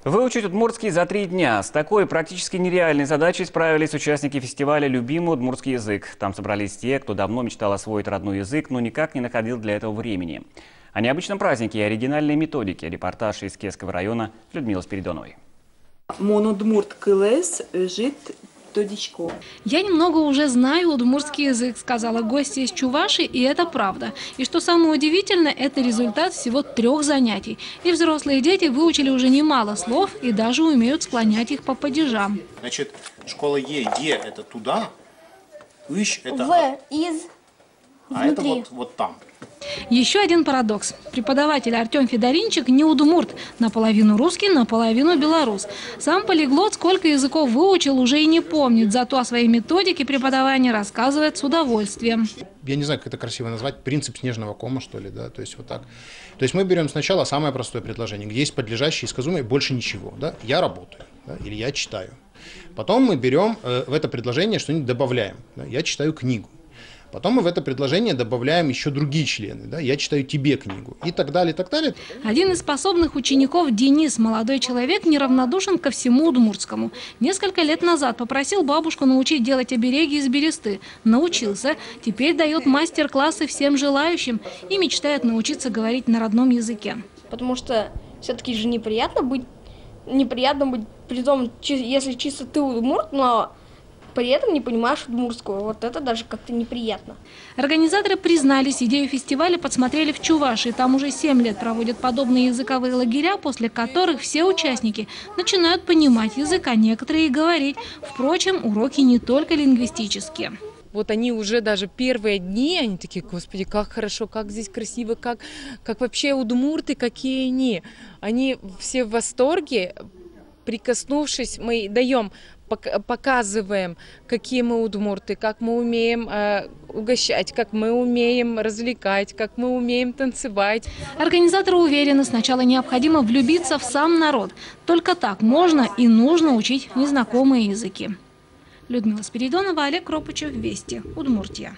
Выучить удмуртский за 3 дня. С такой практически нереальной задачей справились участники фестиваля «Любимый удмуртский язык». Там собрались те, кто давно мечтал освоить родной язык, но никак не находил для этого времени. О необычном празднике и оригинальной методике. Репортаж из Кесского района Людмилы Спиридоновой. Я немного уже знаю удмуртский язык, сказала гостья из Чувашии, и это правда. И что самое удивительное, это результат всего 3 занятий. И взрослые дети выучили уже немало слов и даже умеют склонять их по падежам. Значит, школа Е это туда, Ищ это а это вот там. Еще один парадокс. Преподаватель Артем Федоринчик не удмурт, наполовину русский, наполовину белорус. Сам полиглот сколько языков выучил, уже и не помнит, зато о своей методике преподавания рассказывает с удовольствием. Я не знаю, как это красиво назвать, принцип снежного кома, что ли, да, то есть вот так. То есть мы берем сначала самое простое предложение, где есть подлежащее и сказуемое, больше ничего, да, я работаю, да, или я читаю. Потом мы берем в это предложение что-нибудь добавляем, да, я читаю книгу. Потом мы в это предложение добавляем еще другие члены. Да? Я читаю тебе книгу. И так далее, и так далее. Один из способных учеников, Денис, молодой человек, неравнодушен ко всему удмуртскому. Несколько лет назад попросил бабушку научить делать обереги из бересты. Научился. Теперь дает мастер-классы всем желающим и мечтает научиться говорить на родном языке. Потому что все-таки же неприятно быть, при том, если чисто ты удмурт, но при этом не понимаешь удмуртского. Вот это даже как-то неприятно. Организаторы признались, идею фестиваля подсмотрели в Чувашии. Там уже 7 лет проводят подобные языковые лагеря, после которых все участники начинают понимать язык, а некоторые и говорить. Впрочем, уроки не только лингвистические. Вот они уже даже первые дни, они такие: господи, как хорошо, как здесь красиво, как вообще удмурты, какие они. Они все в восторге. Прикоснувшись, мы даем, показываем, какие мы удмурты, как мы умеем угощать, как мы умеем развлекать, как мы умеем танцевать. Организаторы уверены, сначала необходимо влюбиться в сам народ. Только так можно и нужно учить незнакомые языки. Людмила Спиридонова, Олег Кропычев, Вести, Удмуртия.